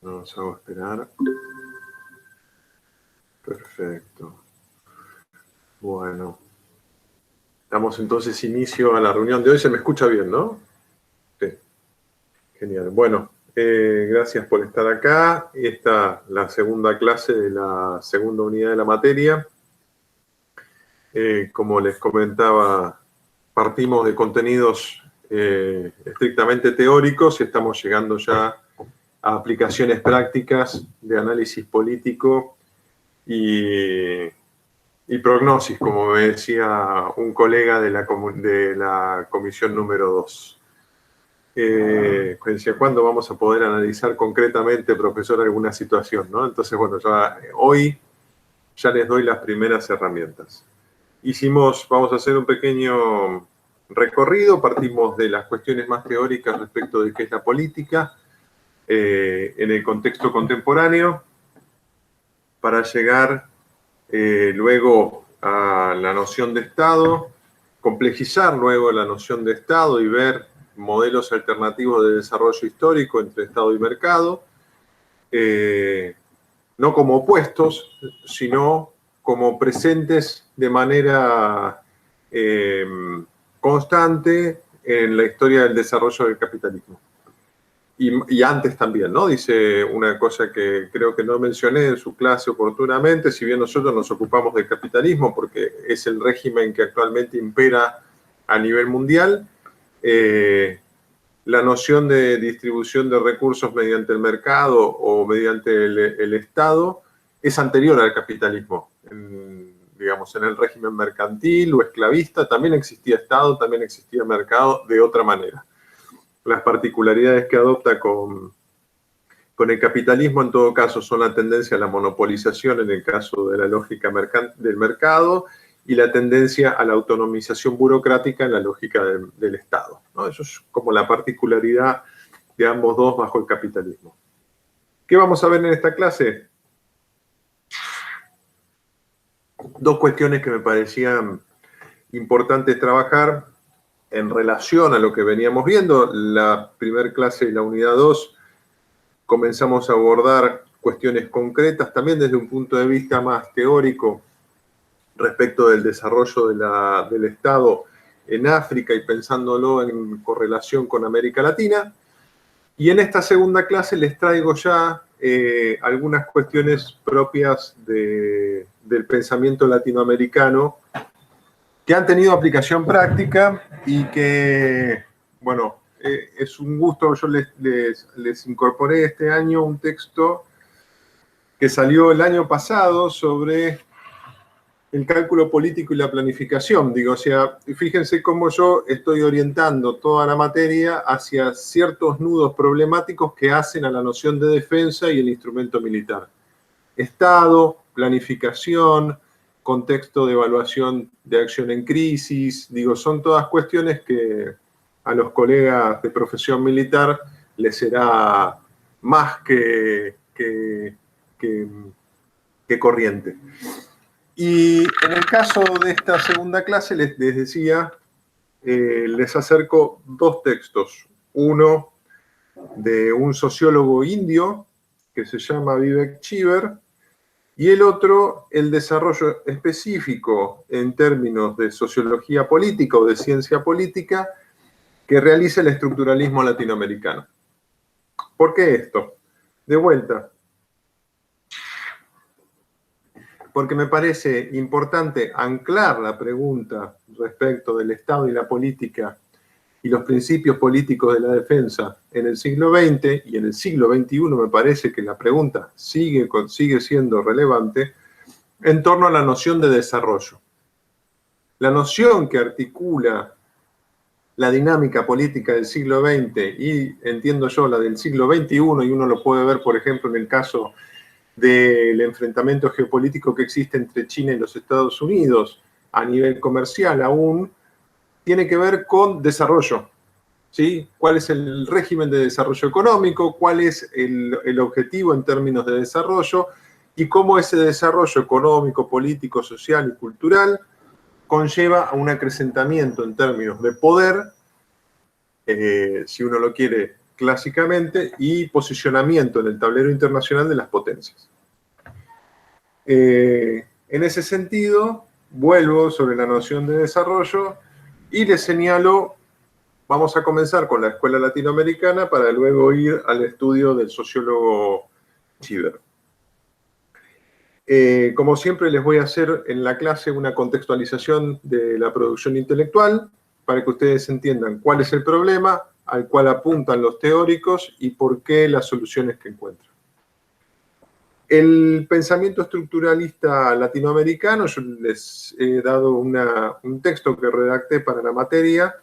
Vamos a esperar. Perfecto. Bueno. Damos entonces inicio a la reunión de hoy. Se me escucha bien, ¿no? Sí. Genial. Bueno, gracias por estar acá. Esta es la segunda clase de la segunda unidad de la materia. Como les comentaba, partimos de contenidos estrictamente teóricos y estamos llegando ya a aplicaciones prácticas de análisis político y prognosis, como me decía un colega de la comisión número 2. Decía, ¿cuándo vamos a poder analizar concretamente, profesor, alguna situación, ¿no? Entonces, bueno, hoy ya les doy las primeras herramientas. Vamos a hacer un pequeño recorrido, partimos de las cuestiones más teóricas respecto de qué es la política en el contexto contemporáneo, para llegar luego a la noción de Estado, complejizar luego la noción de Estado y ver modelos alternativos de desarrollo histórico entre Estado y mercado, no como opuestos, sino como presentes de manera constante en la historia del desarrollo del capitalismo. Y antes también, ¿no? Dice una cosa que creo que no mencioné en su clase oportunamente, si bien nosotros nos ocupamos del capitalismo porque es el régimen que actualmente impera a nivel mundial, la noción de distribución de recursos mediante el mercado o mediante el Estado es anterior al capitalismo. Digamos, en el régimen mercantil o esclavista también existía Estado, también existía mercado de otra manera. Las particularidades que adopta con el capitalismo, en todo caso, son la tendencia a la monopolización en el caso de la lógica del mercado y la tendencia a la autonomización burocrática en la lógica del Estado, ¿no? Eso es como la particularidad de ambos dos bajo el capitalismo. ¿Qué vamos a ver en esta clase? Dos cuestiones que me parecían importantes trabajar en relación a lo que veníamos viendo. La primera clase de la unidad 2 comenzamos a abordar cuestiones concretas, también desde un punto de vista más teórico, respecto del desarrollo del Estado en África y pensándolo en correlación con América Latina. Y en esta segunda clase les traigo ya algunas cuestiones propias del pensamiento latinoamericano que han tenido aplicación práctica y que, bueno, es un gusto. Yo les incorporé este año un texto que salió el año pasado sobre el cálculo político y la planificación. Digo, o sea, fíjense cómo yo estoy orientando toda la materia hacia ciertos nudos problemáticos que hacen a la noción de defensa y el instrumento militar. Estado, planificación, contexto de evaluación de acción en crisis. Digo, son todas cuestiones que a los colegas de profesión militar les será más que corriente. Y en el caso de esta segunda clase, les decía, les acerco dos textos. Uno de un sociólogo indio que se llama Vivek Chiver, y el otro, el desarrollo específico en términos de sociología política o de ciencia política que realiza el estructuralismo latinoamericano. ¿Por qué esto? De vuelta, porque me parece importante anclar la pregunta respecto del Estado y la política y los principios políticos de la defensa en el siglo XX, y en el siglo XXI me parece que la pregunta sigue siendo relevante, en torno a la noción de desarrollo. La noción que articula la dinámica política del siglo XX y, entiendo yo, la del siglo XXI, y uno lo puede ver, por ejemplo, en el caso del enfrentamiento geopolítico que existe entre China y los Estados Unidos a nivel comercial aún, tiene que ver con desarrollo, ¿sí? ¿Cuál es el régimen de desarrollo económico? ¿Cuál es el objetivo en términos de desarrollo? Y cómo ese desarrollo económico, político, social y cultural conlleva a un acrecentamiento en términos de poder, si uno lo quiere clásicamente, y posicionamiento en el tablero internacional de las potencias. En ese sentido, vuelvo sobre la noción de desarrollo y les señalo, vamos a comenzar con la escuela latinoamericana para luego ir al estudio del sociólogo Cheever. Como siempre, les voy a hacer en la clase una contextualización de la producción intelectual para que ustedes entiendan cuál es el problema al cual apuntan los teóricos y por qué las soluciones que encuentran. El pensamiento estructuralista latinoamericano, yo les he dado un texto que redacté para la materia,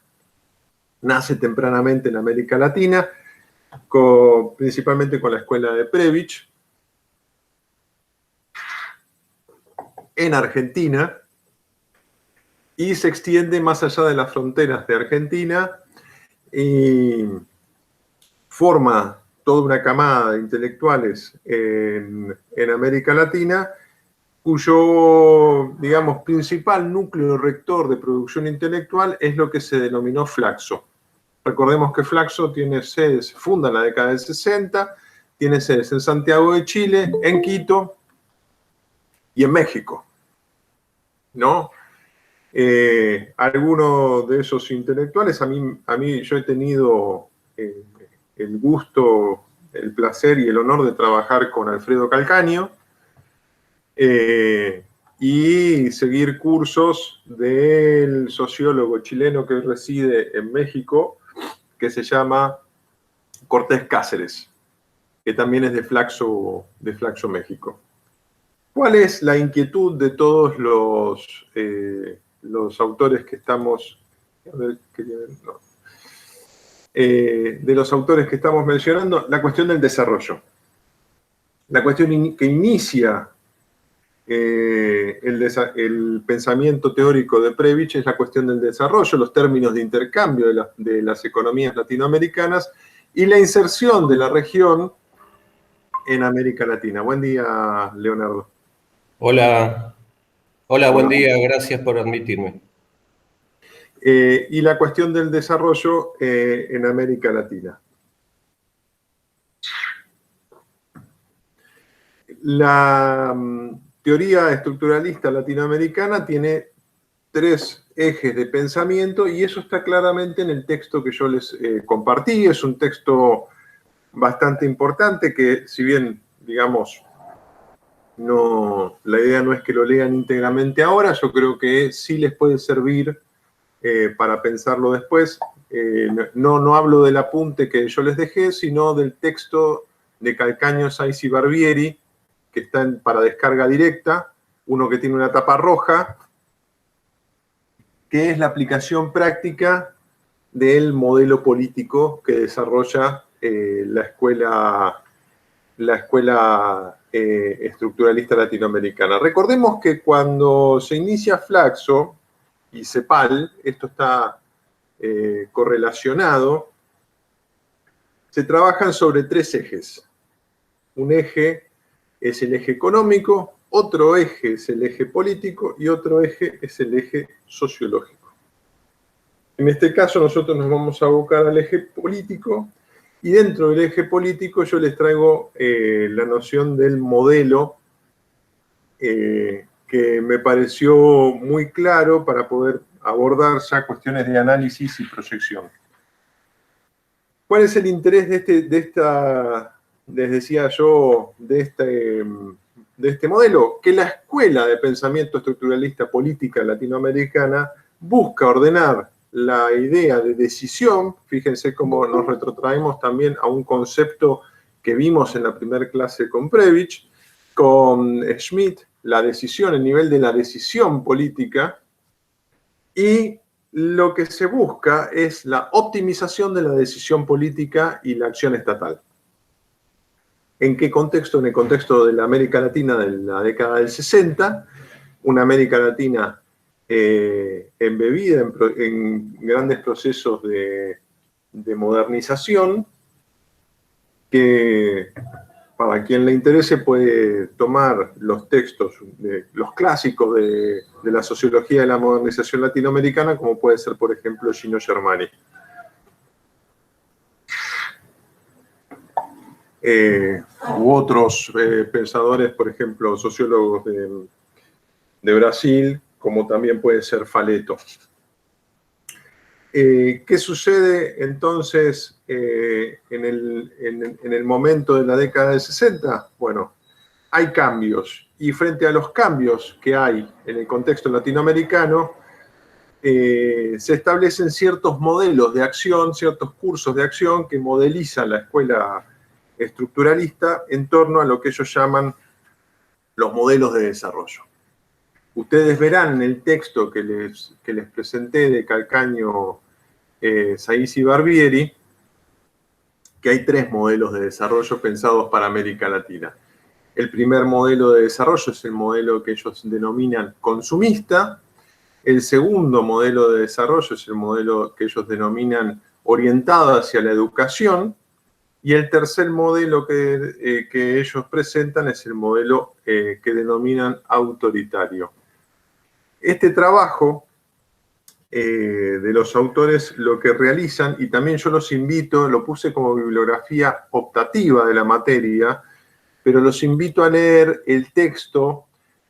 nace tempranamente en América Latina, principalmente con la escuela de Prebisch, en Argentina, y se extiende más allá de las fronteras de Argentina y forma toda una camada de intelectuales en América Latina, cuyo, digamos, principal núcleo rector de producción intelectual es lo que se denominó Flaxo. Recordemos que Flaxo tiene sedes, funda en la década del 60, tiene sedes en Santiago de Chile, en Quito y en México, ¿no? Algunos de esos intelectuales, a mí yo he tenido el gusto, el placer y el honor de trabajar con Alfredo Calcaño y seguir cursos del sociólogo chileno que reside en México, que se llama Cortés Cáceres, que también es de Flaxo México. ¿Cuál es la inquietud de todos los autores que estamos... de los autores que estamos mencionando? La cuestión del desarrollo. La cuestión que inicia el pensamiento teórico de Prebisch es la cuestión del desarrollo, los términos de intercambio de las economías latinoamericanas y la inserción de la región en América Latina. Buen día, Leonardo. Hola, buen día, gracias por admitirme. Y la cuestión del desarrollo en América Latina. La teoría estructuralista latinoamericana tiene tres ejes de pensamiento y eso está claramente en el texto que yo les compartí. Es un texto bastante importante que, si bien, digamos, la idea no es que lo lean íntegramente ahora, yo creo que sí les puede servir para pensarlo después. No hablo del apunte que yo les dejé, sino del texto de Calcaño, Sáiz y Barbieri, que están para descarga directa, uno que tiene una tapa roja, que es la aplicación práctica del modelo político que desarrolla la escuela estructuralista latinoamericana. Recordemos que cuando se inicia Flaxo y CEPAL, esto está correlacionado, se trabajan sobre tres ejes. Un eje es el eje económico, otro eje es el eje político y otro eje es el eje sociológico. En este caso nosotros nos vamos a abocar al eje político y dentro del eje político yo les traigo la noción del modelo que me pareció muy claro para poder abordar ya cuestiones de análisis y proyección. ¿Cuál es el interés les decía yo, de este modelo? Que la escuela de pensamiento estructuralista política latinoamericana busca ordenar la idea de decisión. Fíjense cómo nos retrotraemos también a un concepto que vimos en la primera clase con Prebisch, con Schmitt, la decisión, el nivel de la decisión política, y lo que se busca es la optimización de la decisión política y la acción estatal. ¿En qué contexto? En el contexto de la América Latina de la década del 60, una América Latina embebida en grandes procesos de modernización, que para quien le interese puede tomar los textos, los clásicos de la sociología de la modernización latinoamericana, como puede ser, por ejemplo, Gino Germani. u otros pensadores, por ejemplo, sociólogos de Brasil, como también puede ser Faleto. ¿Qué sucede entonces en el momento de la década del 60? Bueno, hay cambios, y frente a los cambios que hay en el contexto latinoamericano, se establecen ciertos modelos de acción, ciertos cursos de acción que modelizan la escuela estructuralista en torno a lo que ellos llaman los modelos de desarrollo. Ustedes verán en el texto que les presenté de Calcaño, Saiz y Barbieri, que hay 3 modelos de desarrollo pensados para América Latina. El primer modelo de desarrollo es el modelo que ellos denominan consumista. El segundo modelo de desarrollo es el modelo que ellos denominan orientado hacia la educación. Y el tercer modelo que ellos presentan es el modelo que denominan autoritario. Este trabajo de los autores lo que realizan, y también yo los invito, lo puse como bibliografía optativa de la materia, pero los invito a leer el texto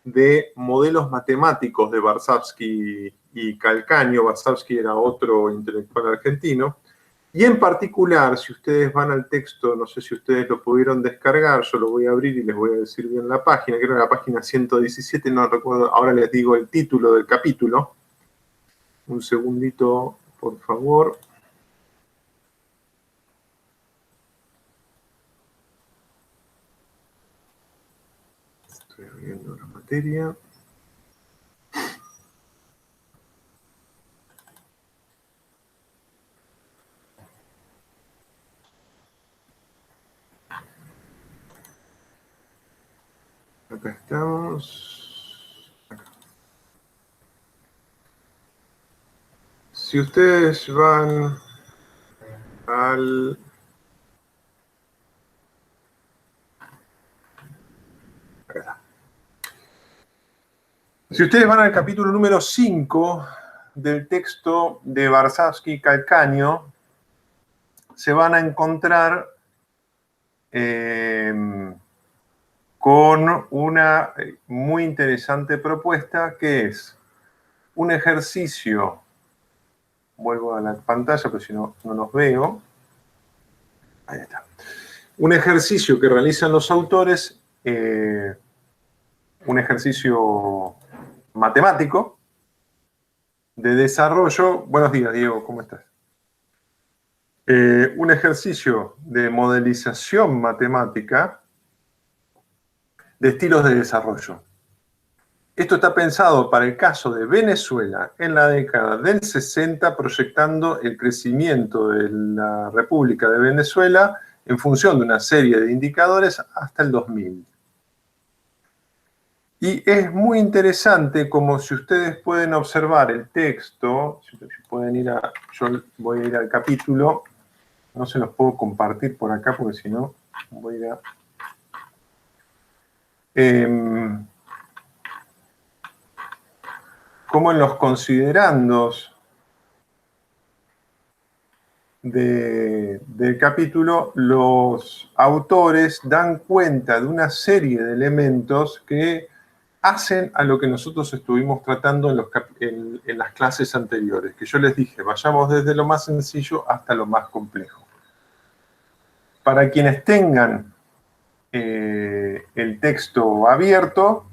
de modelos matemáticos de Varsavsky y Calcaño. Varsavsky era otro intelectual argentino. Y en particular, si ustedes van al texto, no sé si ustedes lo pudieron descargar, yo lo voy a abrir y les voy a decir bien la página, creo que era la página 117, no recuerdo, ahora les digo el título del capítulo. Un segundito, por favor. Estoy abriendo la materia. Acá estamos. Acá. Si ustedes van al... Acá está. Si ustedes van al capítulo número 5 del texto de Varsavsky y Calcaño, se van a encontrar con una muy interesante propuesta, que es un ejercicio. Vuelvo a la pantalla, porque si no, no los veo. Ahí está. Un ejercicio que realizan los autores, un ejercicio matemático de desarrollo. Buenos días, Diego, ¿cómo estás? Un ejercicio de modelización matemática de estilos de desarrollo. Esto está pensado para el caso de Venezuela en la década del 60, proyectando el crecimiento de la República de Venezuela en función de una serie de indicadores hasta el 2000. Y es muy interesante, como si ustedes pueden observar el texto, si pueden ir yo voy a ir al capítulo, no se los puedo compartir por acá porque si no voy a ir a... como en los considerandos del capítulo, los autores dan cuenta de una serie de elementos que hacen a lo que nosotros estuvimos tratando en las clases anteriores, que yo les dije, vayamos desde lo más sencillo hasta lo más complejo. Para quienes tengan el texto abierto,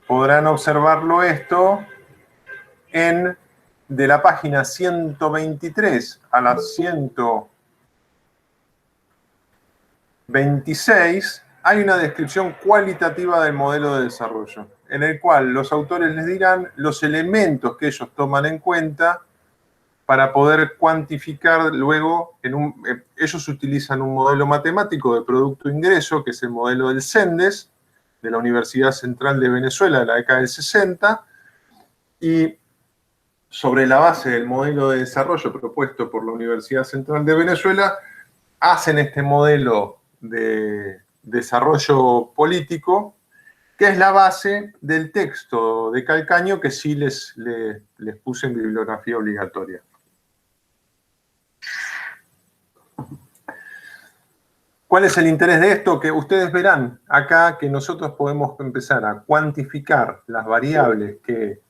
podrán observarlo esto de la página 123 a la 126, hay una descripción cualitativa del modelo de desarrollo, en el cual los autores les dirán los elementos que ellos toman en cuenta para poder cuantificar luego, ellos utilizan un modelo matemático de producto-ingreso, que es el modelo del CENDES, de la Universidad Central de Venezuela de la década del 60, y sobre la base del modelo de desarrollo propuesto por la Universidad Central de Venezuela, hacen este modelo de desarrollo político, que es la base del texto de Calcaño, que sí les puse en bibliografía obligatoria. ¿Cuál es el interés de esto? Que ustedes verán acá que nosotros podemos empezar a cuantificar las variables que...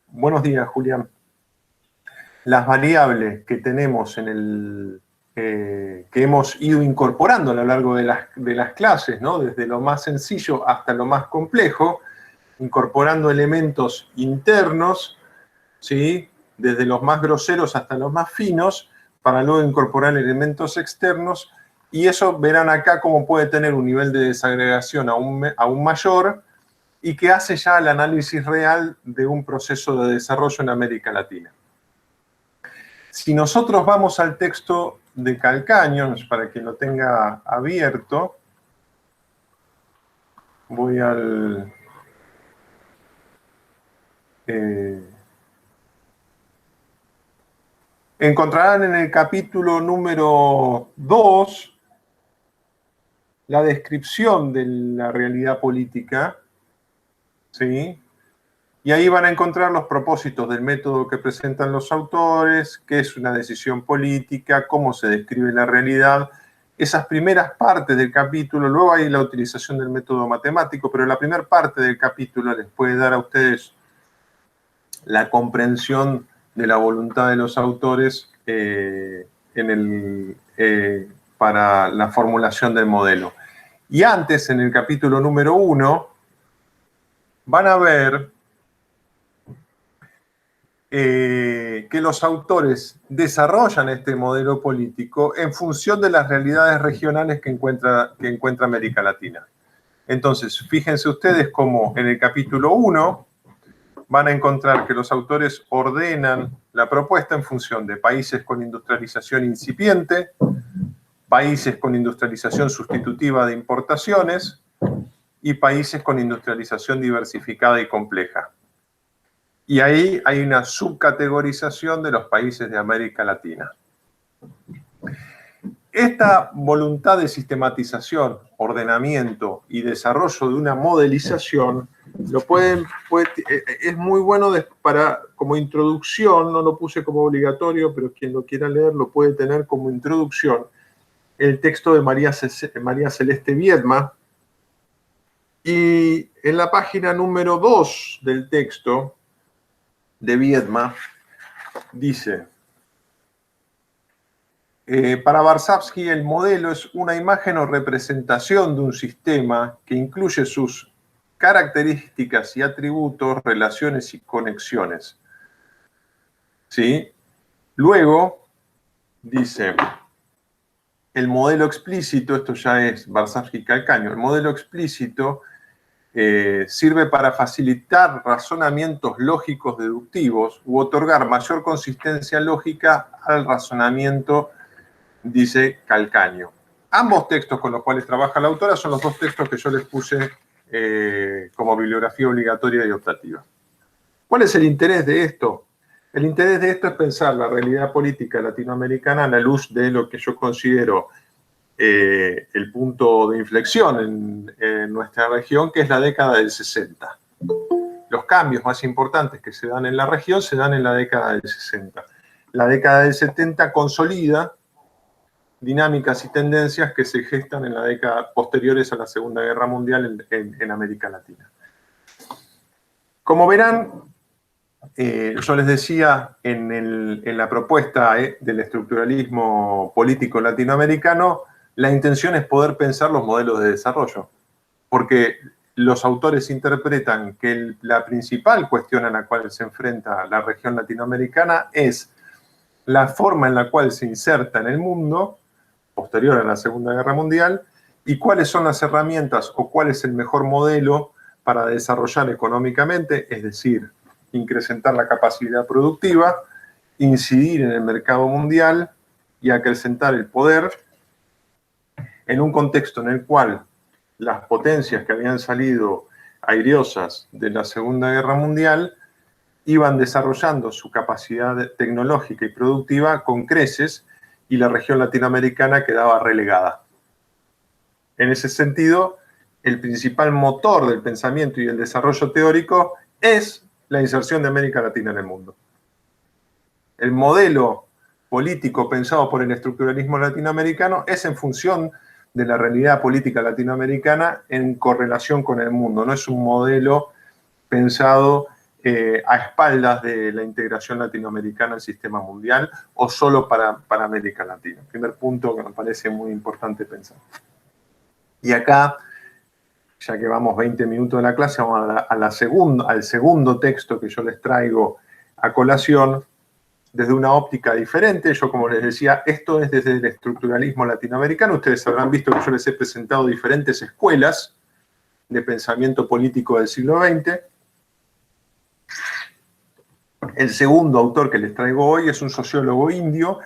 Buenos días, Julián. Las variables que tenemos en el... que hemos ido incorporando a lo largo de las clases, ¿no? Desde lo más sencillo hasta lo más complejo, incorporando elementos internos, ¿sí? Desde los más groseros hasta los más finos, para luego incorporar elementos externos, y eso verán acá cómo puede tener un nivel de desagregación aún mayor, y que hace ya el análisis real de un proceso de desarrollo en América Latina. Si nosotros vamos al texto de Calcaño, para que lo tenga abierto, voy al... encontrarán en el capítulo número 2 la descripción de la realidad política, ¿sí? Y ahí van a encontrar los propósitos del método que presentan los autores, qué es una decisión política, cómo se describe la realidad. Esas primeras partes del capítulo, luego hay la utilización del método matemático, pero la primera parte del capítulo les puede dar a ustedes la comprensión de la voluntad de los autores para la formulación del modelo. Y antes, en el capítulo número 1, van a ver que los autores desarrollan este modelo político en función de las realidades regionales que encuentra América Latina. Entonces, fíjense ustedes cómo en el capítulo 1 van a encontrar que los autores ordenan la propuesta en función de países con industrialización incipiente, países con industrialización sustitutiva de importaciones y países con industrialización diversificada y compleja. Y ahí hay una subcategorización de los países de América Latina. Esta voluntad de sistematización, ordenamiento y desarrollo de una modelización es muy bueno como introducción, no lo puse como obligatorio, pero quien lo quiera leer lo puede tener como introducción, el texto de María Celeste Viedma. Y en la página número 2 del texto de Viedma dice: para Varsavsky el modelo es una imagen o representación de un sistema que incluye sus características y atributos, relaciones y conexiones. ¿Sí? Luego dice, el modelo explícito, esto ya es Varsavsky-Calcaño, el modelo explícito sirve para facilitar razonamientos lógicos deductivos u otorgar mayor consistencia lógica al razonamiento, dice Calcaño. Ambos textos con los cuales trabaja la autora son los dos textos que yo les puse como bibliografía obligatoria y optativa. ¿Cuál es el interés de esto? El interés de esto es pensar la realidad política latinoamericana a la luz de lo que yo considero el punto de inflexión en nuestra región, que es la década del 60. Los cambios más importantes que se dan en la región se dan en la década del 60. La década del 70 consolida dinámicas y tendencias que se gestan en la década posteriores a la Segunda Guerra Mundial en América Latina. Como verán, yo les decía en la propuesta del estructuralismo político latinoamericano, la intención es poder pensar los modelos de desarrollo, porque los autores interpretan que la principal cuestión a la cual se enfrenta la región latinoamericana es la forma en la cual se inserta en el mundo posterior a la Segunda Guerra Mundial y cuáles son las herramientas o cuál es el mejor modelo para desarrollar económicamente, es decir, incrementar la capacidad productiva, incidir en el mercado mundial y acrecentar el poder en un contexto en el cual las potencias que habían salido airosas de la Segunda Guerra Mundial iban desarrollando su capacidad tecnológica y productiva con creces y la región latinoamericana quedaba relegada. En ese sentido, el principal motor del pensamiento y del desarrollo teórico es la inserción de América Latina en el mundo. El modelo político pensado por el estructuralismo latinoamericano es en función de la realidad política latinoamericana en correlación con el mundo. No es un modelo pensado a espaldas de la integración latinoamericana al sistema mundial o solo para América Latina. Primer punto que me parece muy importante pensar. Y acá, ya que vamos 20 minutos de la clase, vamos al segundo texto que yo les traigo a colación desde una óptica diferente. Yo, como les decía, esto es desde el estructuralismo latinoamericano. Ustedes habrán visto que yo les he presentado diferentes escuelas de pensamiento político del siglo XX. El segundo autor que les traigo hoy es un sociólogo indio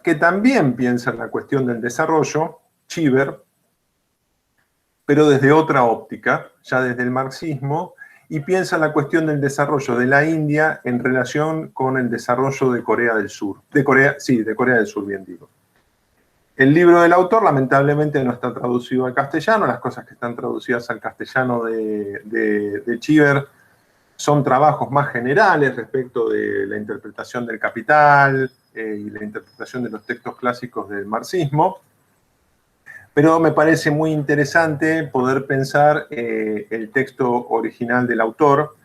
que también piensa en la cuestión del desarrollo, Cheever, pero desde otra óptica, ya desde el marxismo, y piensa en la cuestión del desarrollo de la India en relación con el desarrollo de Corea del Sur. De Corea del Sur, bien digo. El libro del autor, lamentablemente, no está traducido al castellano. Las cosas que están traducidas al castellano de Cheever son trabajos más generales respecto de la interpretación del Capital y la interpretación de los textos clásicos del marxismo. Pero me parece muy interesante poder pensar el texto original del autor.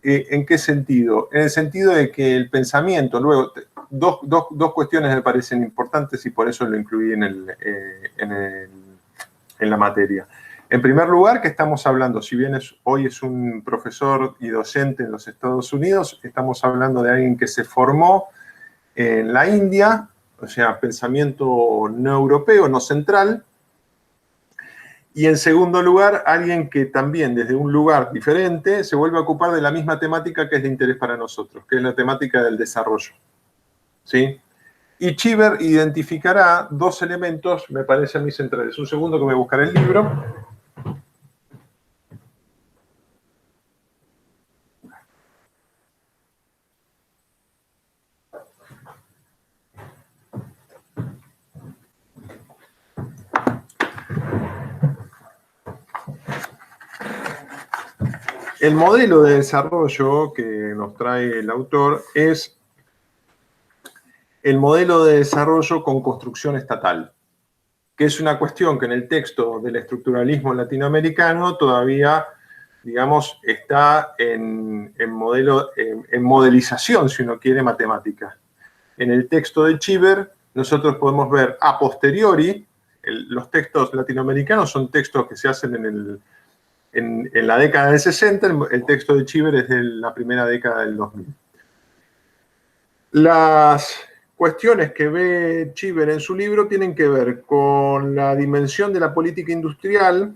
¿En qué sentido? En el sentido de que el pensamiento, luego, dos cuestiones me parecen importantes y por eso lo incluí en la materia. En primer lugar, que estamos hablando, si bien hoy es un profesor y docente en los Estados Unidos, estamos hablando de alguien que se formó en la India, o sea, pensamiento no europeo, no central. Y en segundo lugar, alguien que también desde un lugar diferente se vuelve a ocupar de la misma temática que es de interés para nosotros, que es la temática del desarrollo. ¿Sí? Y Cheever identificará dos elementos, me parece a mí centrales. Un segundo que me buscaré el libro. El modelo de desarrollo que nos trae el autor es el modelo de desarrollo con construcción estatal, que es una cuestión que en el texto del estructuralismo latinoamericano todavía, digamos, está en modelización, si uno quiere, matemática. En el texto de Cheever, nosotros podemos ver a posteriori, los textos latinoamericanos son textos que se hacen en la década del 60, el texto de Cheever es de la primera década del 2000. Las cuestiones que ve Cheever en su libro tienen que ver con la dimensión de la política industrial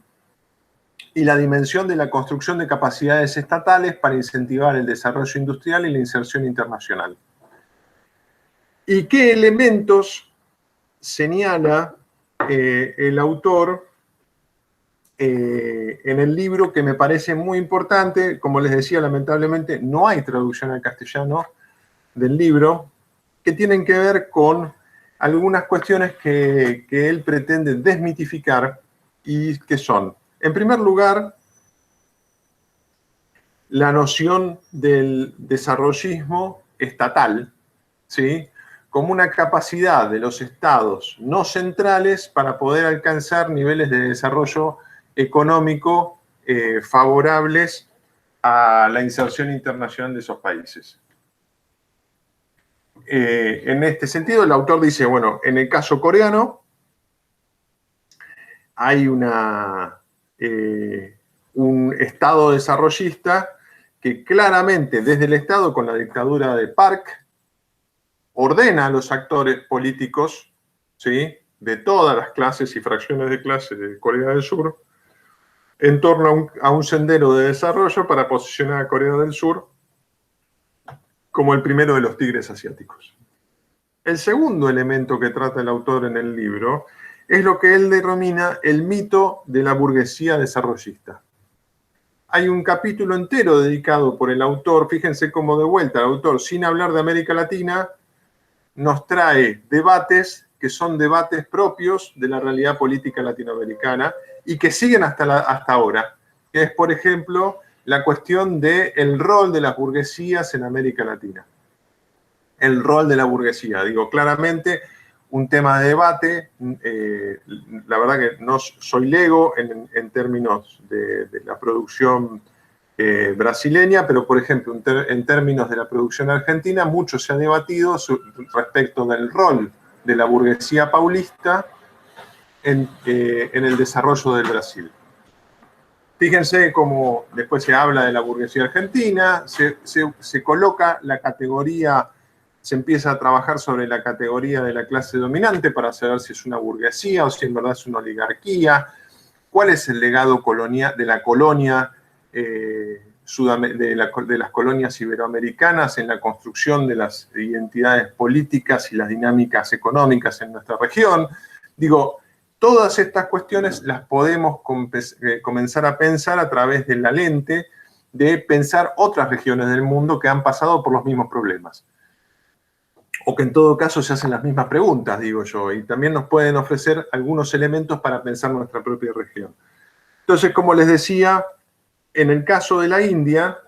y la dimensión de la construcción de capacidades estatales para incentivar el desarrollo industrial y la inserción internacional. ¿Y qué elementos señala el autor en el libro que me parece muy importante? Como les decía, lamentablemente no hay traducción al castellano del libro, que tienen que ver con algunas cuestiones que él pretende desmitificar y que son, en primer lugar, la noción del desarrollismo estatal, ¿sí?, como una capacidad de los estados no centrales para poder alcanzar niveles de desarrollo económico favorables a la inserción internacional de esos países. En este sentido, el autor dice, bueno, en el caso coreano hay un estado desarrollista que claramente desde el Estado, con la dictadura de Park, ordena a los actores políticos, ¿sí?, de todas las clases y fracciones de clase de Corea del Sur en torno a un sendero de desarrollo para posicionar a Corea del Sur como el primero de los tigres asiáticos. El segundo elemento que trata el autor en el libro es lo que él denomina el mito de la burguesía desarrollista. Hay un capítulo entero dedicado por el autor, fíjense cómo de vuelta el autor, sin hablar de América Latina, nos trae debates que son debates propios de la realidad política latinoamericana y que siguen hasta ahora, que es, por ejemplo, la cuestión del rol de las burguesías en América Latina. El rol de la burguesía, digo claramente, un tema de debate. La verdad que no soy lego en términos de la producción brasileña, pero por ejemplo, en términos de la producción argentina, mucho se ha debatido respecto del rol de la burguesía paulista en el desarrollo del Brasil. Fíjense cómo después se habla de la burguesía argentina, se coloca la categoría, se empieza a trabajar sobre la categoría de la clase dominante para saber si es una burguesía o si en verdad es una oligarquía, cuál es el legado de la colonia, de las colonias iberoamericanas en la construcción de las identidades políticas y las dinámicas económicas en nuestra región. Digo, todas estas cuestiones las podemos comenzar a pensar a través de la lente de pensar otras regiones del mundo que han pasado por los mismos problemas. O que en todo caso se hacen las mismas preguntas, digo yo, y también nos pueden ofrecer algunos elementos para pensar nuestra propia región. Entonces, como les decía, en el caso de la India,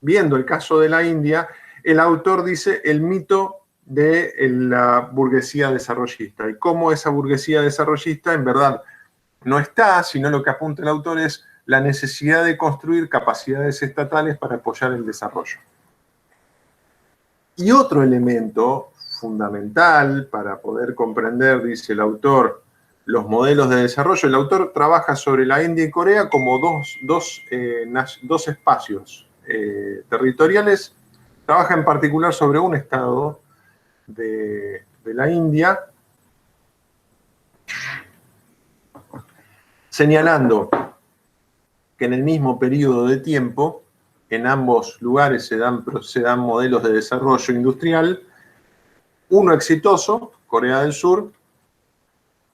viendo el caso de la India, el autor dice el mito de la burguesía desarrollista y cómo esa burguesía desarrollista en verdad no está, sino lo que apunta el autor es la necesidad de construir capacidades estatales para apoyar el desarrollo. Y otro elemento fundamental para poder comprender, dice el autor, los modelos de desarrollo, el autor trabaja sobre la India y Corea como dos espacios territoriales, trabaja en particular sobre un estado de la India, señalando que en el mismo periodo de tiempo, en ambos lugares se dan modelos de desarrollo industrial, uno exitoso, Corea del Sur,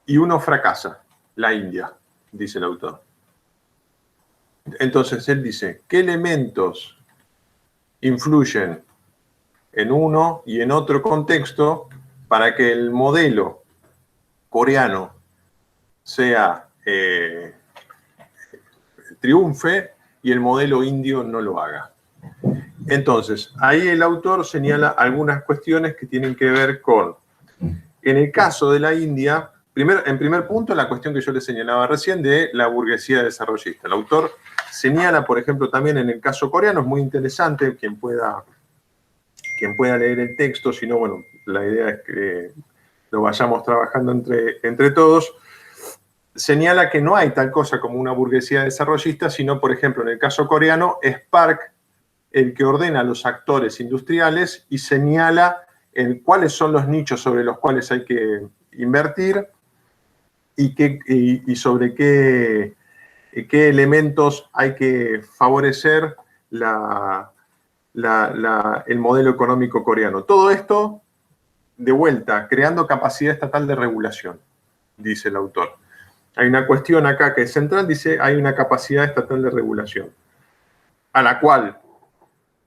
y uno fracasa, la India, dice el autor. Entonces él dice, ¿qué elementos influyen en uno y en otro contexto para que el modelo coreano triunfe y el modelo indio no lo haga? Entonces, ahí el autor señala algunas cuestiones que tienen que ver con, en el caso de la India, en primer punto, la cuestión que yo les señalaba recién de la burguesía desarrollista. El autor señala, por ejemplo, también en el caso coreano, es muy interesante, quien pueda leer el texto, si no, bueno, la idea es que lo vayamos trabajando entre todos, señala que no hay tal cosa como una burguesía desarrollista, sino, por ejemplo, en el caso coreano, es Park el que ordena a los actores industriales y señala cuáles son los nichos sobre los cuales hay que invertir y sobre qué elementos hay que favorecer el modelo económico coreano. Todo esto, de vuelta, creando capacidad estatal de regulación, dice el autor. Hay una cuestión acá que es central, dice, hay una capacidad estatal de regulación, a la cual,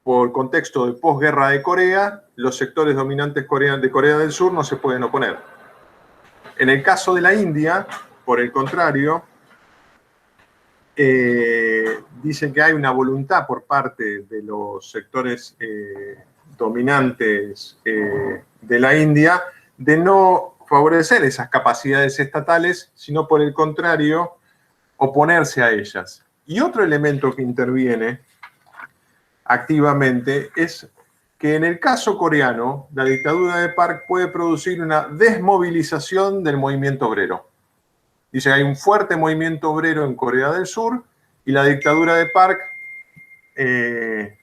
por contexto de posguerra de Corea, los sectores dominantes de Corea del Sur no se pueden oponer. En el caso de la India, por el contrario, dicen que hay una voluntad por parte de los sectores dominantes de la India de no favorecer esas capacidades estatales, sino por el contrario, oponerse a ellas. Y otro elemento que interviene activamente es que en el caso coreano, la dictadura de Park puede producir una desmovilización del movimiento obrero. Dice que hay un fuerte movimiento obrero en Corea del Sur y la dictadura de Park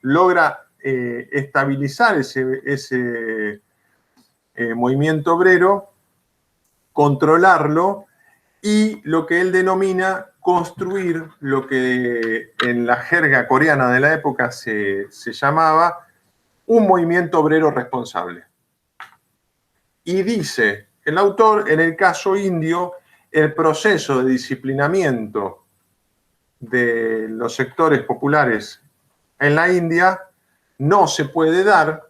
logra estabilizar ese movimiento obrero, controlarlo y lo que él denomina construir lo que en la jerga coreana de la época se llamaba un movimiento obrero responsable. Y dice el autor, en el caso indio, el proceso de disciplinamiento de los sectores populares en la India no se puede dar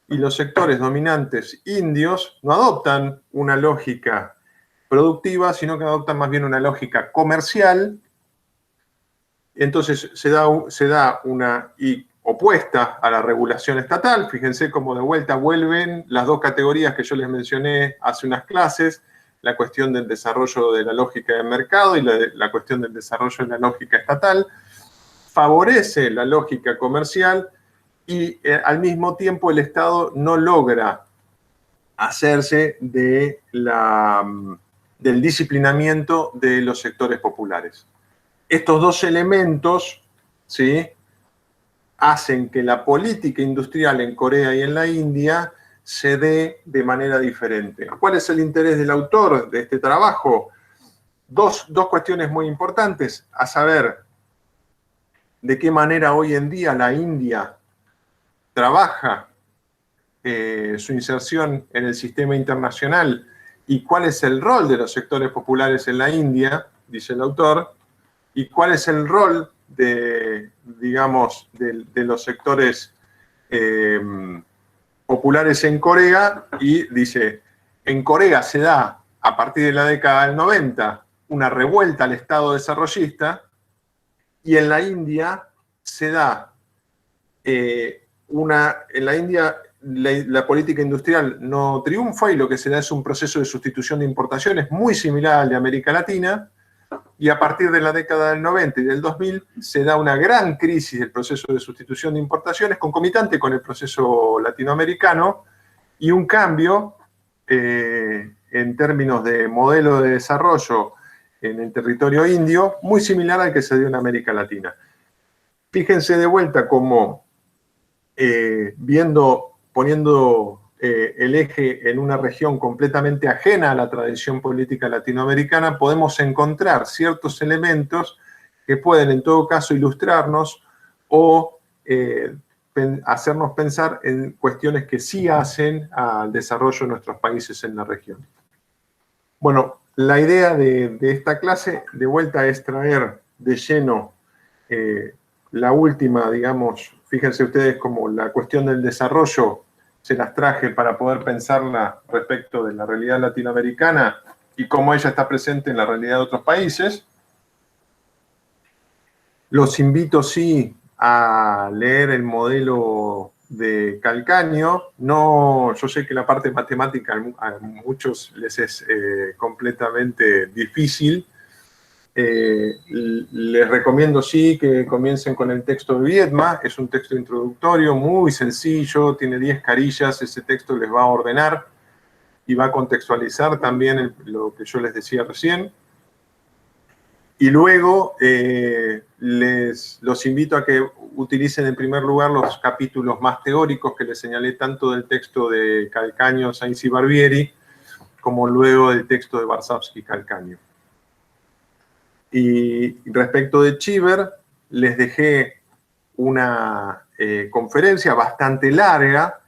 y los sectores dominantes indios no adoptan una lógica productiva, sino que adoptan más bien una lógica comercial. Entonces se da una, y opuesta a la regulación estatal. Fíjense cómo de vuelta vuelven las dos categorías que yo les mencioné hace unas clases, la cuestión del desarrollo de la lógica de mercado y la cuestión del desarrollo de la lógica estatal. Favorece la lógica comercial y al mismo tiempo el Estado no logra hacerse del disciplinamiento de los sectores populares. Estos dos elementos, ¿sí?, hacen que la política industrial en Corea y en la India se dé de manera diferente. ¿Cuál es el interés del autor de este trabajo? Dos cuestiones muy importantes, a saber, de qué manera hoy en día la India trabaja su inserción en el sistema internacional y cuál es el rol de los sectores populares en la India, dice el autor, y cuál es el rol de los sectores populares en Corea, y dice, en Corea se da, a partir de la década del 90, una revuelta al Estado desarrollista, y en la India se da en la India la política industrial no triunfa y lo que se da es un proceso de sustitución de importaciones muy similar al de América Latina, y a partir de la década del 90 y del 2000 se da una gran crisis del proceso de sustitución de importaciones, concomitante con el proceso latinoamericano, y un cambio en términos de modelo de desarrollo en el territorio indio, muy similar al que se dio en América Latina. Fíjense de vuelta cómo, poniendo el eje en una región completamente ajena a la tradición política latinoamericana, podemos encontrar ciertos elementos que pueden en todo caso ilustrarnos o hacernos pensar en cuestiones que sí hacen al desarrollo de nuestros países en la región. Bueno, la idea de esta clase de vuelta es traer de lleno la última, digamos, fíjense ustedes como la cuestión del desarrollo se las traje para poder pensarla respecto de la realidad latinoamericana y cómo ella está presente en la realidad de otros países. Los invito, sí, a leer el modelo de Calcaño. No, yo sé que la parte matemática a muchos les es completamente difícil. Les recomiendo, sí, que comiencen con el texto de Viedma. Es un texto introductorio muy sencillo, tiene 10 carillas. Ese texto les va a ordenar y va a contextualizar también lo que yo les decía recién. Y luego los invito a que utilicen en primer lugar los capítulos más teóricos que les señalé, tanto del texto de Calcaño, Sainz y Barbieri, como luego del texto de Varsavsky y Calcaño. Y respecto de Cheever, les dejé una conferencia bastante larga,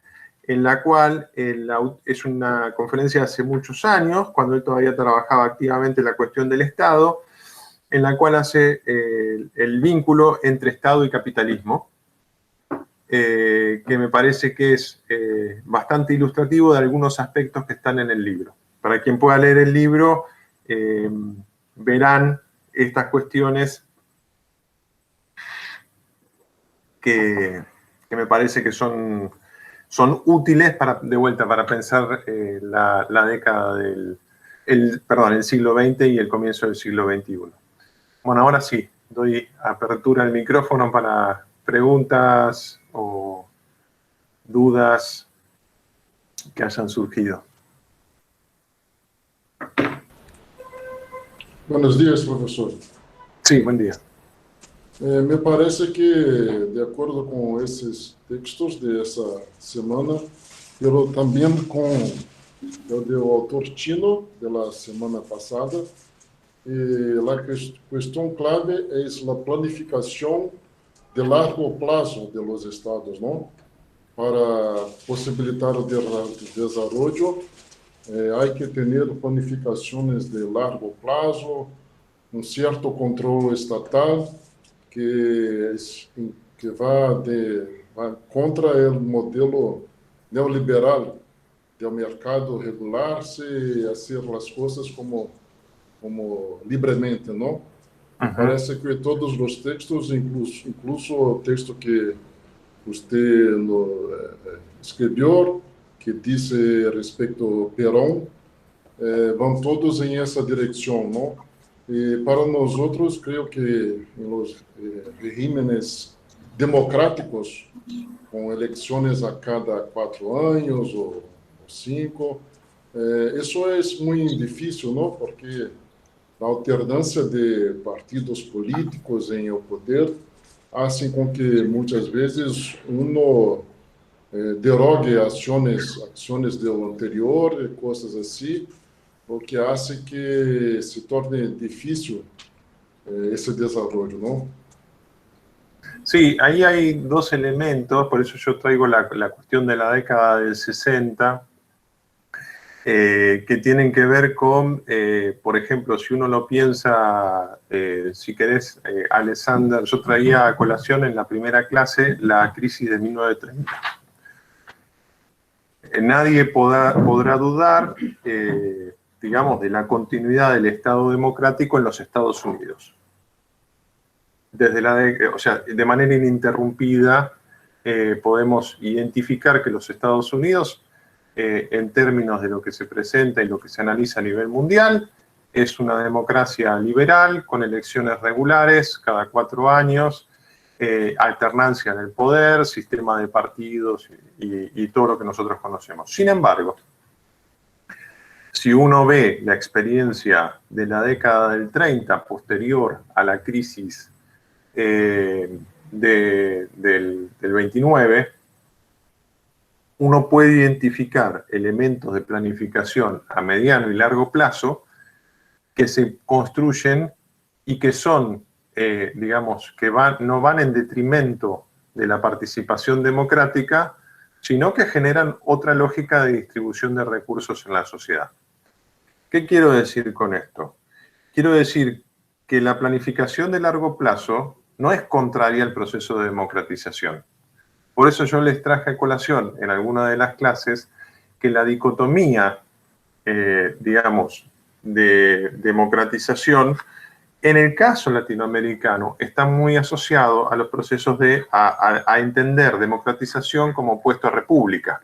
en la cual es una conferencia de hace muchos años, cuando él todavía trabajaba activamente en la cuestión del Estado, en la cual hace el vínculo entre Estado y capitalismo, que me parece que es bastante ilustrativo de algunos aspectos que están en el libro. Para quien pueda leer el libro, verán estas cuestiones que me parece que son útiles de vuelta para pensar la década el siglo XX y el comienzo del siglo XXI. Bueno, ahora sí, doy apertura al micrófono para preguntas o dudas que hayan surgido. Buenos días, profesor. Sí, buen día. Me parece que, de acuerdo con esses textos de essa semana, pero também com o do autor chino de la semana passada, la questão clave é a planificação de largo plazo de los estados, ¿no? Para possibilitar o desarrollo, hay que tener planificaciones de largo plazo, un cierto control estatal que va contra el modelo neoliberal del mercado regularse y hacer las cosas como libremente, ¿no? Parece que todos los textos, incluso el texto que usted lo escribió, que dice respecto a Perón, van todos en esa dirección, ¿no? Para nosotros, creo que en los regímenes democráticos, con elecciones a cada 4 años o 5, eso es muy difícil, ¿no? Porque la alternancia de partidos políticos en el poder hace con que muchas veces uno derogue acciones de lo anterior, cosas así, lo que hace que se torne difícil ese desarrollo, ¿no? Sí, ahí hay dos elementos, por eso yo traigo la cuestión de la década del 60, que tienen que ver con, por ejemplo, si uno lo piensa, si querés, Alexander, yo traía a colación en la primera clase la crisis de 1930. Nadie podrá dudar, digamos, de la continuidad del Estado democrático en los Estados Unidos. O sea, de manera ininterrumpida podemos identificar que los Estados Unidos, en términos de lo que se presenta y lo que se analiza a nivel mundial, es una democracia liberal con elecciones regulares cada 4 años, alternancia en el poder, sistema de partidos y todo lo que nosotros conocemos. Sin embargo, si uno ve la experiencia de la década del 30 posterior a la crisis del 29, uno puede identificar elementos de planificación a mediano y largo plazo que se construyen y que son, digamos, que no van en detrimento de la participación democrática, sino que generan otra lógica de distribución de recursos en la sociedad. ¿Qué quiero decir con esto? Quiero decir que la planificación de largo plazo no es contraria al proceso de democratización. Por eso yo les traje a colación en alguna de las clases que la dicotomía, digamos, de democratización, en el caso latinoamericano, está muy asociado a los procesos a entender democratización como opuesto a república.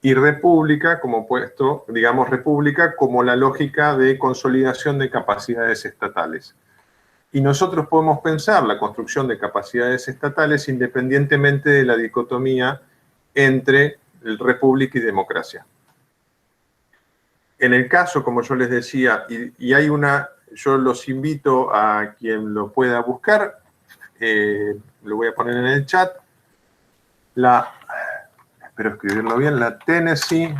Y república como opuesto, digamos, república como la lógica de consolidación de capacidades estatales. Y nosotros podemos pensar la construcción de capacidades estatales independientemente de la dicotomía entre república y democracia. En el caso, como yo les decía, y hay yo los invito a quien lo pueda buscar, lo voy a poner en el chat, espero escribirlo bien, la Tennessee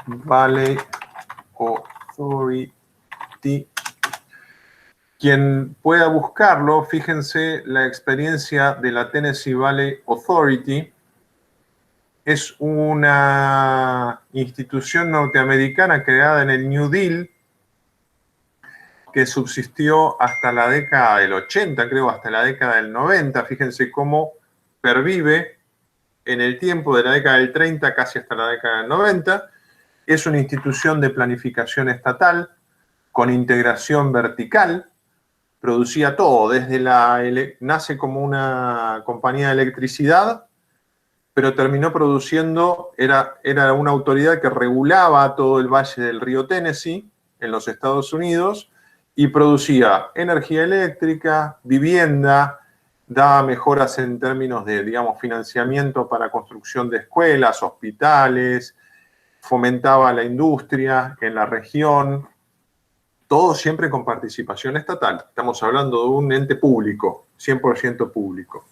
Valley Authority. Quien pueda buscarlo, fíjense la experiencia de la Tennessee Valley Authority. Es una institución norteamericana creada en el New Deal que subsistió hasta la década del 80, creo, hasta la década del 90. Fíjense cómo pervive en el tiempo de la década del 30 casi hasta la década del 90. Es una institución de planificación estatal con integración vertical. Producía todo, nace como una compañía de electricidad, pero terminó produciendo, era una autoridad que regulaba todo el valle del río Tennessee en los Estados Unidos y producía energía eléctrica, vivienda, daba mejoras en términos de, digamos, financiamiento para construcción de escuelas, hospitales, fomentaba la industria en la región, todo siempre con participación estatal. Estamos hablando de un ente público, 100% público.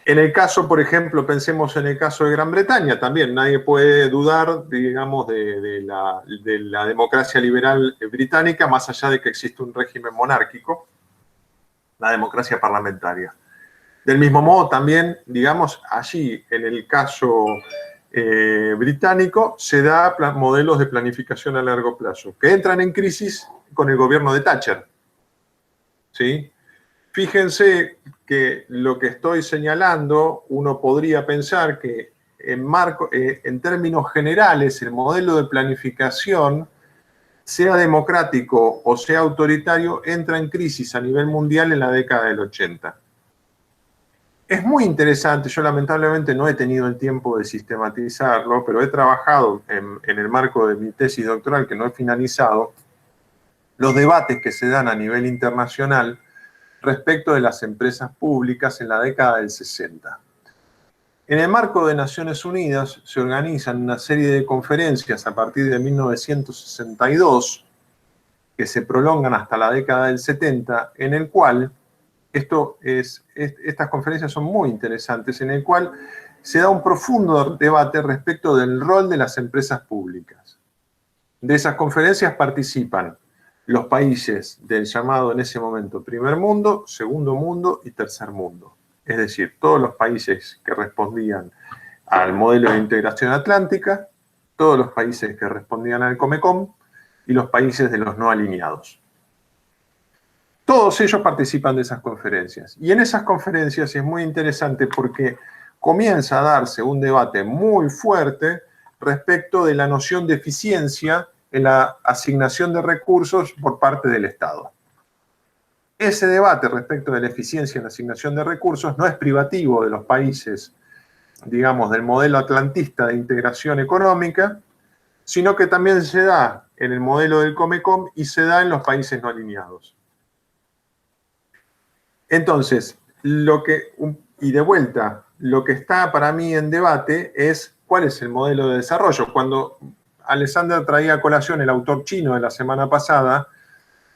En el caso, por ejemplo, pensemos en el caso de Gran Bretaña, también nadie puede dudar, digamos, de la democracia liberal británica, más allá de que existe un régimen monárquico, la democracia parlamentaria. Del mismo modo, también, digamos, allí, en el caso británico, se da modelos de planificación a largo plazo, que entran en crisis con el gobierno de Thatcher. ¿Sí? Fíjense que lo que estoy señalando, uno podría pensar que en términos generales el modelo de planificación sea democrático o sea autoritario, entra en crisis a nivel mundial en la década del 80. Es muy interesante, yo lamentablemente no he tenido el tiempo de sistematizarlo, pero he trabajado en el marco de mi tesis doctoral, que no he finalizado, los debates que se dan a nivel internacional respecto de las empresas públicas en la década del 60. En el marco de Naciones Unidas se organizan una serie de conferencias a partir de 1962, que se prolongan hasta la década del 70, en el cual, estas conferencias son muy interesantes, en el cual se da un profundo debate respecto del rol de las empresas públicas. De esas conferencias participan los países del llamado en ese momento primer mundo, segundo mundo y tercer mundo. Es decir, todos los países que respondían al modelo de integración atlántica, todos los países que respondían al Comecon y los países de los no alineados. Todos ellos participan de esas conferencias. Y en esas conferencias es muy interesante porque comienza a darse un debate muy fuerte respecto de la noción de eficiencia en la asignación de recursos por parte del Estado. Ese debate respecto de la eficiencia en la asignación de recursos no es privativo de los países, digamos, del modelo atlantista de integración económica, sino que también se da en el modelo del Comecon y se da en los países no alineados. Entonces, y de vuelta, lo que está para mí en debate es cuál es el modelo de desarrollo. Cuando Alexander traía a colación el autor chino de la semana pasada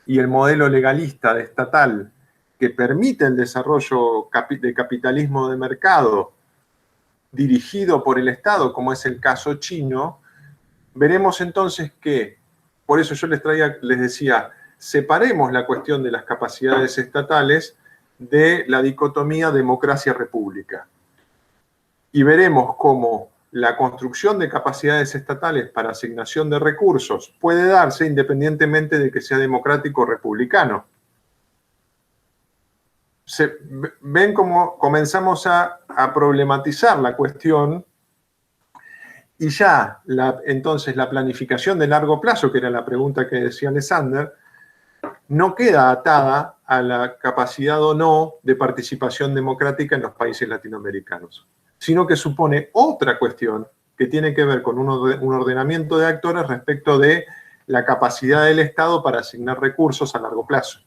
y el modelo legalista estatal que permite el desarrollo de capitalismo de mercado dirigido por el Estado, como es el caso chino, veremos entonces que, por eso yo les decía, separemos la cuestión de las capacidades estatales de la dicotomía democracia-república. Y veremos cómo la construcción de capacidades estatales para asignación de recursos puede darse independientemente de que sea democrático o republicano. Ven cómo comenzamos a problematizar la cuestión y ya entonces la planificación de largo plazo, que era la pregunta que decía Alexander, no queda atada a la capacidad o no de participación democrática en los países latinoamericanos, sino que supone otra cuestión que tiene que ver con un ordenamiento de actores respecto de la capacidad del Estado para asignar recursos a largo plazo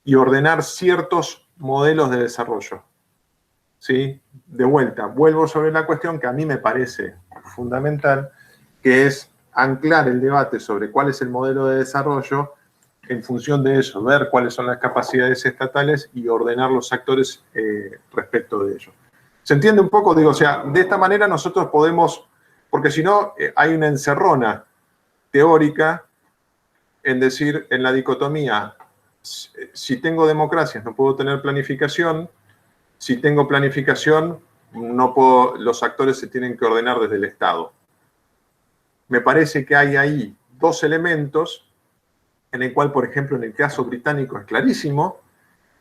y ordenar ciertos modelos de desarrollo. ¿Sí? De vuelta, vuelvo sobre la cuestión que a mí me parece fundamental, que es anclar el debate sobre cuál es el modelo de desarrollo, en función de eso, ver cuáles son las capacidades estatales y ordenar los actores respecto de ello. ¿Se entiende un poco? Digo, o sea, de esta manera nosotros podemos, porque si no hay una encerrona teórica en decir, en la dicotomía, si tengo democracias no puedo tener planificación, si tengo planificación no puedo, los actores se tienen que ordenar desde el Estado. Me parece que hay ahí dos elementos en el cual, por ejemplo, en el caso británico es clarísimo,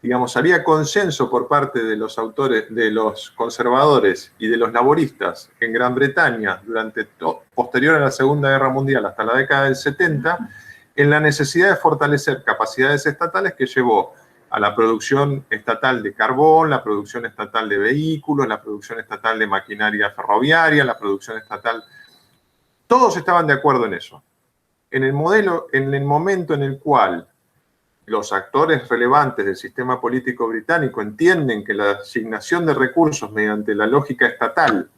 digamos, había consenso por parte de los autores, de los conservadores y de los laboristas en Gran Bretaña posterior a la Segunda Guerra Mundial hasta la década del 70, en la necesidad de fortalecer capacidades estatales que llevó a la producción estatal de carbón, la producción estatal de vehículos, la producción estatal de maquinaria ferroviaria, la producción estatal. Todos estaban de acuerdo en eso. En el momento en el cual los actores relevantes del sistema político británico entienden que la asignación de recursos mediante la lógica estatal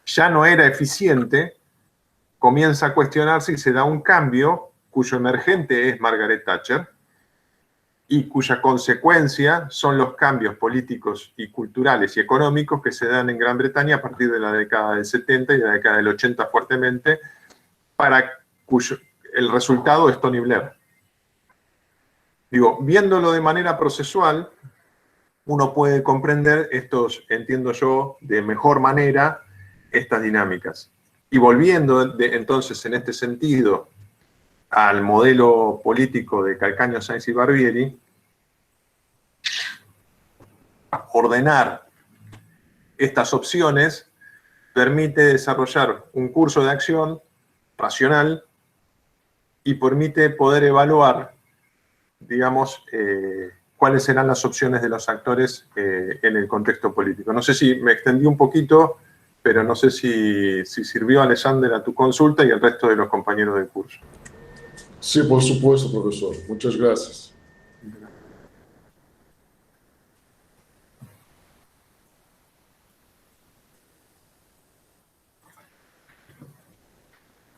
ya no era eficiente, comienza a cuestionarse y se da un cambio cuyo emergente es Margaret Thatcher y cuya consecuencia son los cambios políticos y culturales y económicos que se dan en Gran Bretaña a partir de la década del 70 y de la década del 80 fuertemente, el resultado es Tony Blair. Digo, viéndolo de manera procesual, uno puede comprender entiendo yo, de mejor manera, estas dinámicas. Y volviendo entonces en este sentido al modelo político de Calcaño, Sáenz y Barbieri, ordenar estas opciones permite desarrollar un curso de acción racional y permite poder evaluar, digamos, cuáles serán las opciones de los actores en el contexto político. No sé si me extendí un poquito, pero no sé si sirvió, Alexander, a tu consulta y al resto de los compañeros del curso. Sí, por supuesto, profesor. Muchas gracias.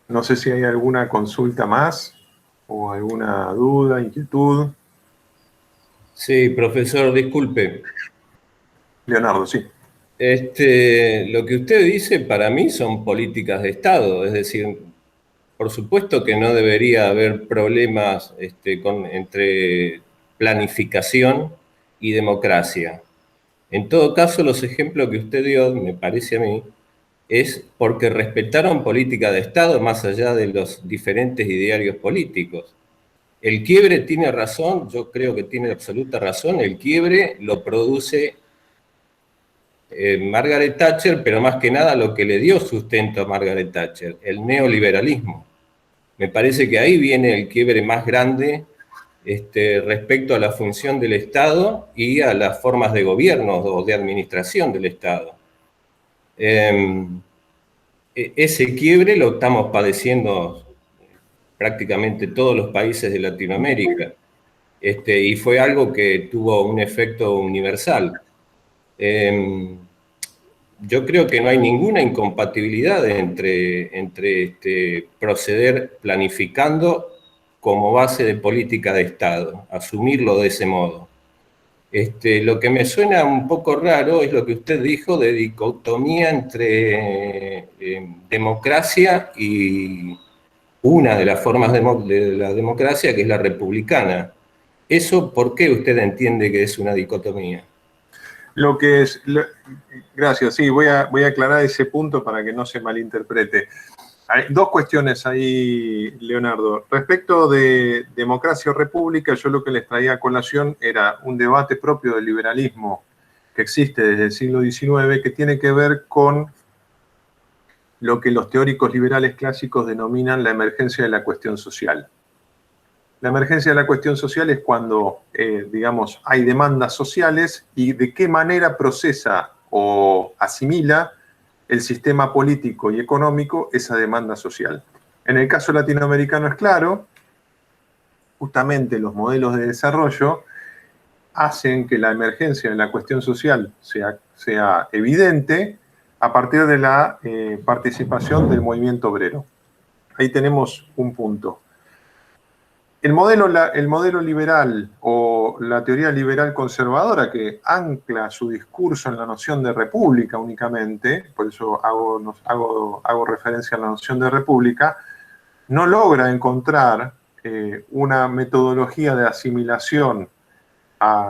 No sé si hay alguna consulta más o alguna duda, inquietud. Sí, profesor, disculpe. Leonardo, sí. Lo que usted dice para mí son políticas de Estado, es decir, por supuesto que no debería haber problemas entre planificación y democracia. En todo caso, los ejemplos que usted dio, me parece a mí, es porque respetaron política de Estado más allá de los diferentes idearios políticos. El quiebre tiene razón, yo creo que tiene absoluta razón, el quiebre lo produce Margaret Thatcher, pero más que nada lo que le dio sustento a Margaret Thatcher, el neoliberalismo. Me parece que ahí viene el quiebre más grande respecto a la función del Estado y a las formas de gobierno o de administración del Estado. Ese quiebre lo estamos padeciendo prácticamente todos los países de Latinoamérica, y fue algo que tuvo un efecto universal. Yo creo que no hay ninguna incompatibilidad entre proceder planificando como base de política de Estado, asumirlo de ese modo. Lo que me suena un poco raro es lo que usted dijo de dicotomía entre democracia y una de las formas de la democracia, que es la republicana. ¿Eso por qué usted entiende que es una dicotomía? Gracias, sí, voy a aclarar ese punto para que no se malinterprete. Hay dos cuestiones ahí, Leonardo. Respecto de democracia o república, yo lo que les traía a colación era un debate propio del liberalismo que existe desde el siglo XIX, que tiene que ver con lo que los teóricos liberales clásicos denominan la emergencia de la cuestión social. La emergencia de la cuestión social es cuando, digamos, hay demandas sociales y de qué manera procesa o asimila el sistema político y económico esa demanda social. En el caso latinoamericano es claro, justamente los modelos de desarrollo hacen que la emergencia de la cuestión social sea evidente a partir de la participación del movimiento obrero. Ahí tenemos un punto. El modelo liberal o la teoría liberal conservadora que ancla su discurso en la noción de república únicamente, por eso hago referencia a la noción de república, no logra encontrar una metodología de asimilación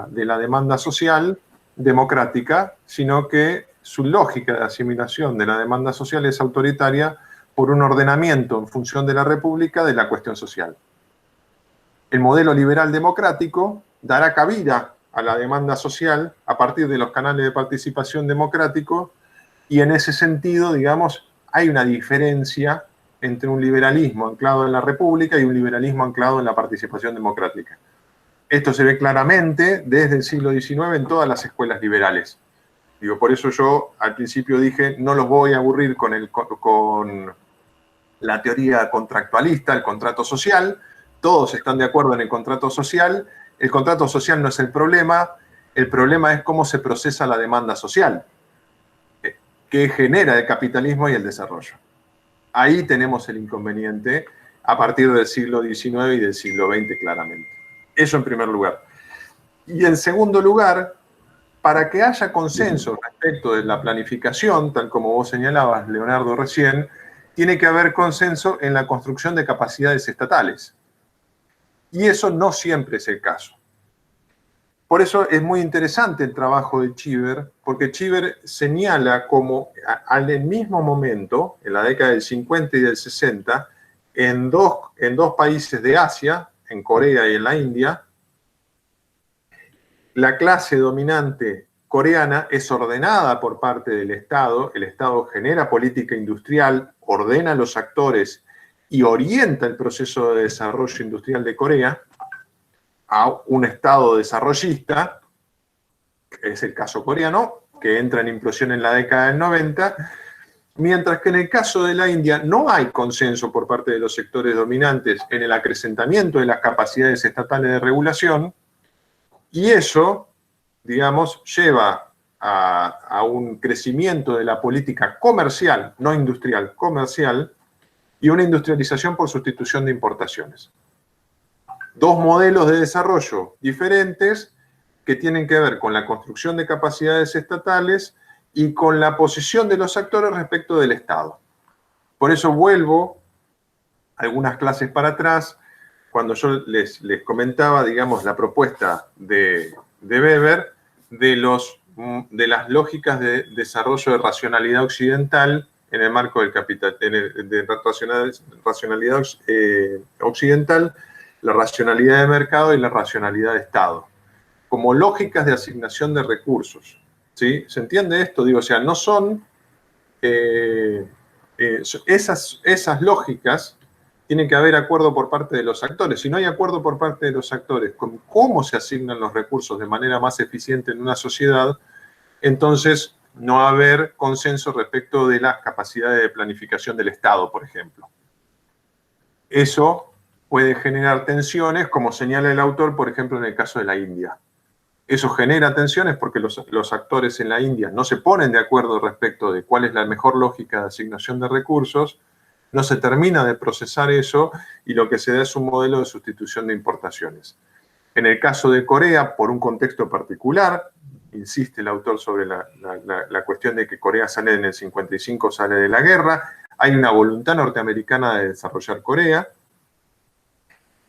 de la demanda social democrática, sino que su lógica de asimilación de la demanda social es autoritaria por un ordenamiento en función de la república de la cuestión social. El modelo liberal democrático dará cabida a la demanda social a partir de los canales de participación democrático y en ese sentido, digamos, hay una diferencia entre un liberalismo anclado en la república y un liberalismo anclado en la participación democrática. Esto se ve claramente desde el siglo XIX en todas las escuelas liberales. Digo, por eso yo al principio dije, no los voy a aburrir con la teoría contractualista, el contrato social. Todos están de acuerdo en el contrato social no es el problema es cómo se procesa la demanda social, que genera el capitalismo y el desarrollo. Ahí tenemos el inconveniente a partir del siglo XIX y del siglo XX claramente. Eso en primer lugar. Y en segundo lugar, para que haya consenso respecto de la planificación, tal como vos señalabas, Leonardo, recién, tiene que haber consenso en la construcción de capacidades estatales. Y eso no siempre es el caso. Por eso es muy interesante el trabajo de Cheever, porque Cheever señala como al mismo momento, en la década del 50 y del 60, en dos países de Asia, en Corea y en la India, la clase dominante coreana es ordenada por parte del Estado, el Estado genera política industrial, ordena a los actores y orienta el proceso de desarrollo industrial de Corea a un estado desarrollista, que es el caso coreano, que entra en implosión en la década del 90, mientras que en el caso de la India no hay consenso por parte de los sectores dominantes en el acrecentamiento de las capacidades estatales de regulación, y eso, digamos, lleva a un crecimiento de la política comercial, no industrial, comercial, y una industrialización por sustitución de importaciones. Dos modelos de desarrollo diferentes que tienen que ver con la construcción de capacidades estatales y con la posición de los actores respecto del Estado. Por eso vuelvo algunas clases para atrás, cuando yo les comentaba, digamos, la propuesta de Weber de las lógicas de desarrollo de racionalidad occidental en el marco del capital, de racionalidad occidental, la racionalidad de mercado y la racionalidad de Estado, como lógicas de asignación de recursos. ¿Sí? ¿Se entiende esto? Digo, o sea, no son esas lógicas. Tiene que haber acuerdo por parte de los actores. Si no hay acuerdo por parte de los actores con cómo se asignan los recursos de manera más eficiente en una sociedad, entonces no va a haber consenso respecto de las capacidades de planificación del Estado, por ejemplo. Eso puede generar tensiones, como señala el autor, por ejemplo, en el caso de la India. Eso genera tensiones porque los actores en la India no se ponen de acuerdo respecto de cuál es la mejor lógica de asignación de recursos, no se termina de procesar eso y lo que se da es un modelo de sustitución de importaciones. En el caso de Corea, por un contexto particular, insiste el autor sobre la cuestión de que Corea sale en el 55, sale de la guerra, hay una voluntad norteamericana de desarrollar Corea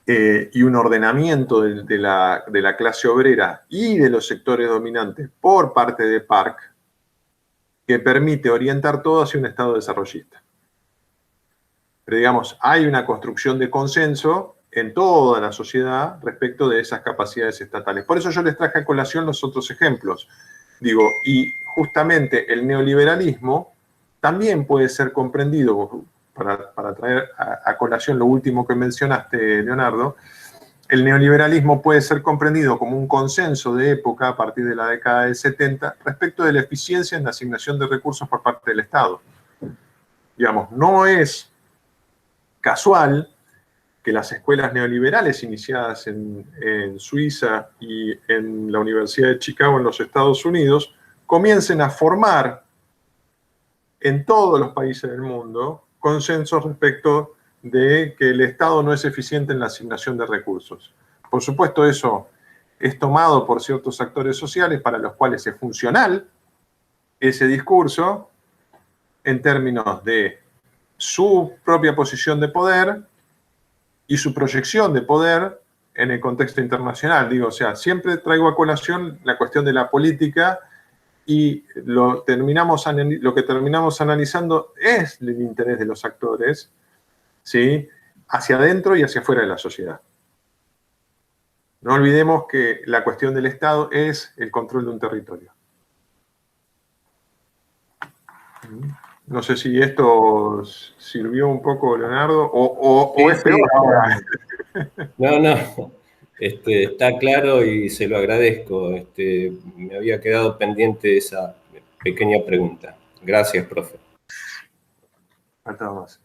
y un ordenamiento de la clase obrera y de los sectores dominantes por parte de Park que permite orientar todo hacia un Estado desarrollista. Pero digamos, hay una construcción de consenso en toda la sociedad respecto de esas capacidades estatales. Por eso yo les traje a colación los otros ejemplos. Digo, y justamente el neoliberalismo también puede ser comprendido, para traer a colación lo último que mencionaste, Leonardo, el neoliberalismo puede ser comprendido como un consenso de época a partir de la década del 70 respecto de la eficiencia en la asignación de recursos por parte del Estado. Digamos, no es casual que las escuelas neoliberales iniciadas en Suiza y en la Universidad de Chicago en los Estados Unidos comiencen a formar en todos los países del mundo consensos respecto de que el Estado no es eficiente en la asignación de recursos. Por supuesto, eso es tomado por ciertos actores sociales para los cuales es funcional ese discurso en términos de su propia posición de poder y su proyección de poder en el contexto internacional. Digo, o sea, siempre traigo a colación la cuestión de la política y lo que terminamos analizando es el interés de los actores, ¿sí? Hacia adentro y hacia afuera de la sociedad. No olvidemos que la cuestión del Estado es el control de un territorio. No sé si esto sirvió un poco, Leonardo, o es peor ahora. No. Está claro y se lo agradezco. Me había quedado pendiente esa pequeña pregunta. Gracias, profe. Falta más.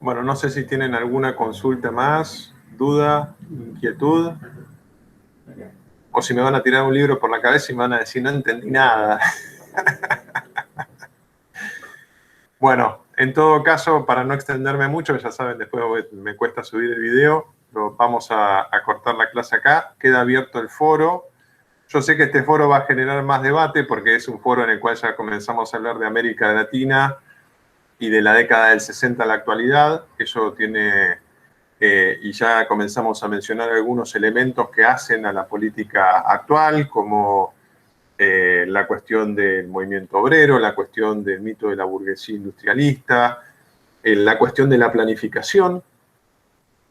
Bueno, no sé si tienen alguna consulta más, duda, inquietud, o si me van a tirar un libro por la cabeza y me van a decir, no entendí nada. Bueno, en todo caso, para no extenderme mucho, ya saben, después me cuesta subir el video, vamos a cortar la clase acá, queda abierto el foro. Yo sé que este foro va a generar más debate porque es un foro en el cual ya comenzamos a hablar de América Latina y de la década del 60 a la actualidad. Eso tiene, y ya comenzamos a mencionar algunos elementos que hacen a la política actual, como la cuestión del movimiento obrero, la cuestión del mito de la burguesía industrialista, la cuestión de la planificación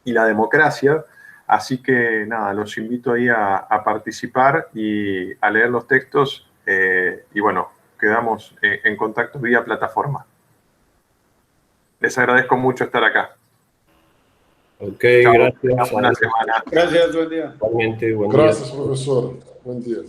y la democracia. Así que nada, los invito ahí a participar y a leer los textos y bueno, quedamos en contacto vía plataforma. Les agradezco mucho estar acá. Ok, Chao, gracias. buena semana. Gracias, buen día. Igualmente, buen día. Gracias, professor. Bom dia.